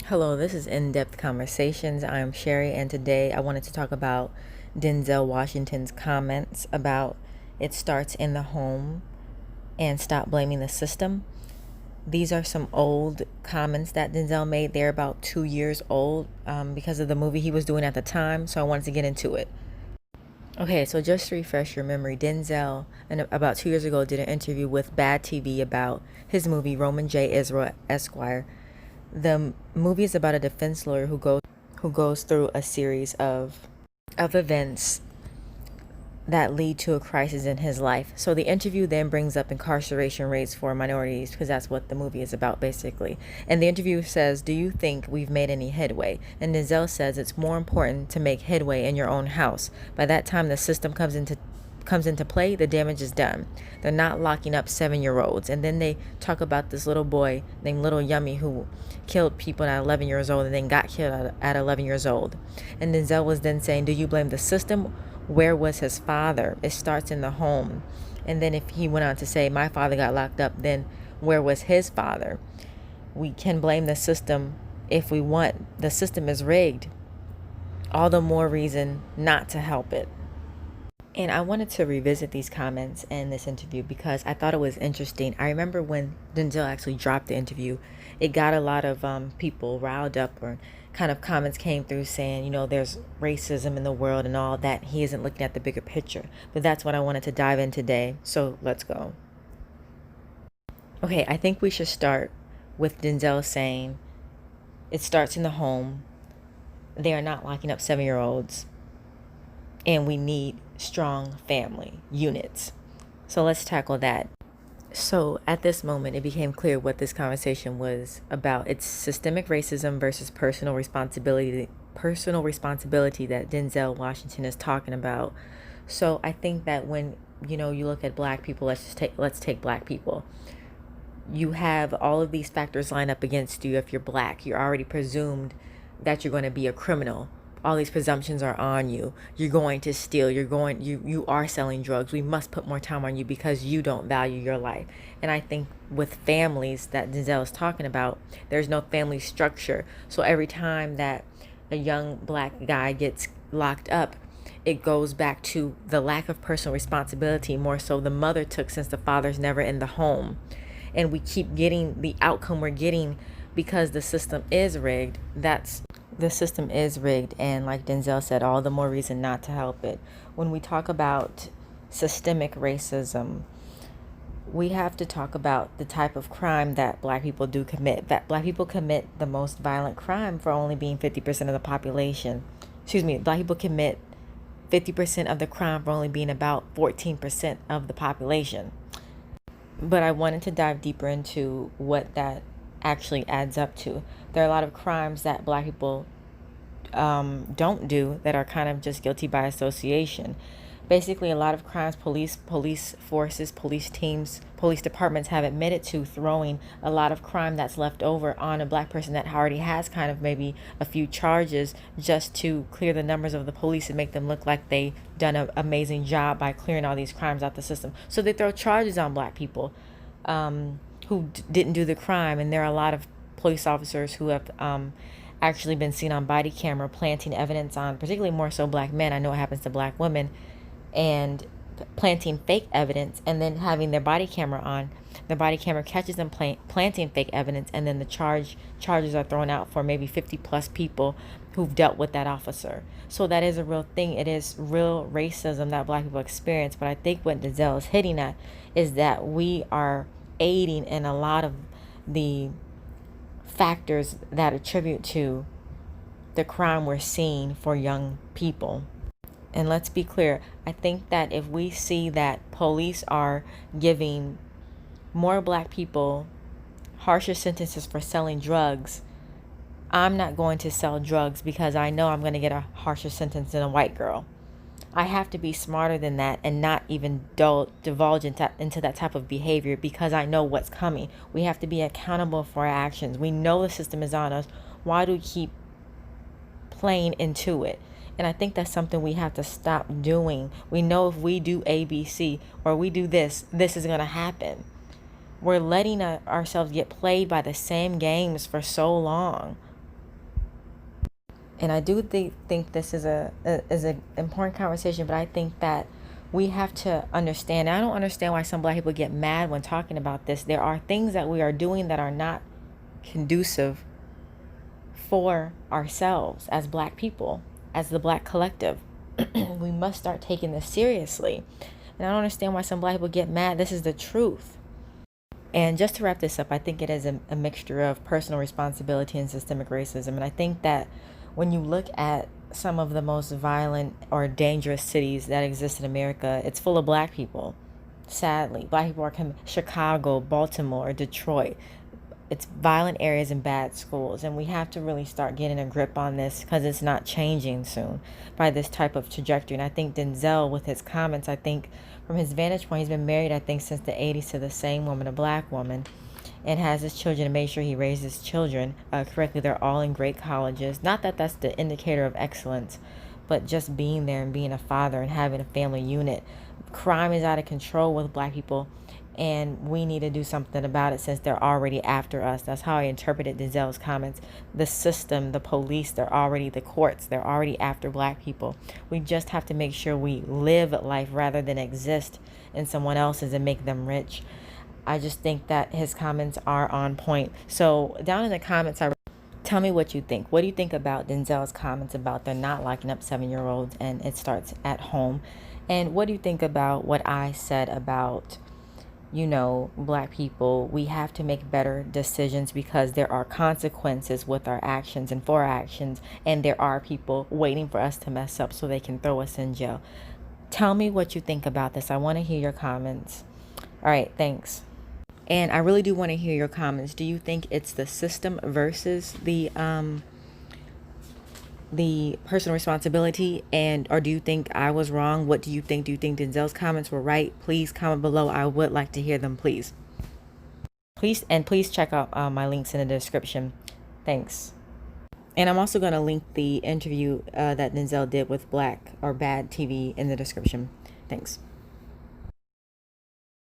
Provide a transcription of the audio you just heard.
Hello, this is In-Depth Conversations. I'm Sherry, and today I wanted to talk about Denzel Washington's comments about it starts in the home and stop blaming the system. These are some old comments that Denzel made. They're about 2 years old because of the movie he was doing at the time, so I wanted to get into it. Okay, so just to refresh your memory, Denzel, about 2 years ago, did an interview with Bad TV about his movie Roman J. Israel Esquire. The movie is about a defense lawyer who goes through a series of events that lead to a crisis in his life. So the interview then brings up incarceration rates for minorities because that's what the movie is about basically. And the interview says, "Do you think we've made any headway?" And Denzel says it's more important to make headway in your own house. By that time the system comes into play, the damage is done. They're not locking up 7-year-olds. And then they talk about this little boy named Little Yummy who killed people at 11 years old and then got killed at 11 years old. And Denzel was then saying, do you blame the system? Where was his father? It starts in the home. And then if he went on to say, my father got locked up, then where was his father? We can blame the system if we want. The system is rigged. All the more reason not to help it. And I wanted to revisit these comments in this interview because I thought it was interesting. I remember when Denzel actually dropped the interview, it got a lot of people riled up, or kind of comments came through saying, there's racism in the world and all that. He isn't looking at the bigger picture. But that's what I wanted to dive in today. So let's go. Okay, I think we should start with Denzel saying it starts in the home. They are not locking up 7-year-olds, and we need strong family units. So let's tackle that. So at this moment, it became clear what this conversation was about. It's systemic racism versus personal responsibility. Personal responsibility that Denzel Washington is talking about. So I think that when you look at black people, let's take black people. You have all of these factors line up against you. If you're black, you're already presumed that you're going to be a criminal. All these presumptions are on you. You're going to steal. You are selling drugs. We must put more time on you because you don't value your life. And I think with families that Denzel is talking about, there's no family structure. So every time that a young black guy gets locked up, it goes back to the lack of personal responsibility, more so the mother took, since the father's never in the home. And we keep getting the outcome we're getting because the system is rigged. The system is rigged, and like Denzel said, all the more reason not to help it. When we talk about systemic racism, we have to talk about the type of crime that black people do commit. That black people commit the most violent crime for only being 50% of the population. Excuse me, black people commit 50% of the crime for only being about 14% of the population. But I wanted to dive deeper into what that actually adds up to. There are a lot of crimes that black people don't do that are kind of just guilty by association. Basically, a lot of crimes, police forces, police teams, police departments have admitted to throwing a lot of crime that's left over on a black person that already has kind of maybe a few charges, just to clear the numbers of the police and make them look like they done an amazing job by clearing all these crimes out the system. So they throw charges on black people who didn't do the crime. And there are a lot of police officers who have actually been seen on body camera planting evidence on, particularly more so black men. I know it happens to black women, and planting fake evidence and then having their body camera on. The body camera catches them planting fake evidence, and then the charges are thrown out for maybe 50 plus people who've dealt with that officer. So that is a real thing. It is real racism that black people experience. But I think what Denzel is hitting at is that we are aiding in a lot of the factors that attribute to the crime we're seeing for young people. And let's be clear, I think that if we see that police are giving more black people harsher sentences for selling drugs, I'm not going to sell drugs because I know I'm going to get a harsher sentence than a white girl. I have to be smarter than that and not even divulge into that type of behavior because I know what's coming. We have to be accountable for our actions. We know the system is on us. Why do we keep playing into it? And I think that's something we have to stop doing. We know if we do ABC or we do this, this is going to happen. We're letting ourselves get played by the same games for so long. And I do think this is an important conversation, but I think that we have to understand. I don't understand why some black people get mad when talking about this. There are things that we are doing that are not conducive for ourselves as black people, as the black collective. We must start taking this seriously. And I don't understand why some black people get mad. This is the truth. And just to wrap this up, I think it is a mixture of personal responsibility and systemic racism. And I think that when you look at some of the most violent or dangerous cities that exist in America, it's full of black people. Sadly, black people are coming. Chicago, Baltimore, Detroit. It's violent areas and bad schools. And we have to really start getting a grip on this, because it's not changing soon by this type of trajectory. And I think Denzel, with his comments, I think from his vantage point, he's been married, I think, since the 80s to the same woman, a black woman, and has his children and made sure he raised his children correctly. They're all in great colleges. Not that that's the indicator of excellence, but just being there and being a father and having a family unit. Crime is out of control with black people, and we need to do something about it since they're already after us. That's how I interpreted Denzel's comments. The system, the police, the courts, they're already after black people. We just have to make sure we live life rather than exist in someone else's and make them rich. I just think that his comments are on point. So down in the comments, tell me what you think. What do you think about Denzel's comments about they're not locking up 7-year-olds and it starts at home? And what do you think about what I said about, black people? We have to make better decisions because there are consequences with our actions and for our actions. And there are people waiting for us to mess up so they can throw us in jail. Tell me what you think about this. I want to hear your comments. All right, thanks. And I really do want to hear your comments. Do you think it's the system versus the personal responsibility, or do you think I was wrong? What do you think? Do you think Denzel's comments were right? Please comment below. I would like to hear them, please. Please check out my links in the description. Thanks. And I'm also going to link the interview that Denzel did with Black or Bad TV in the description. Thanks.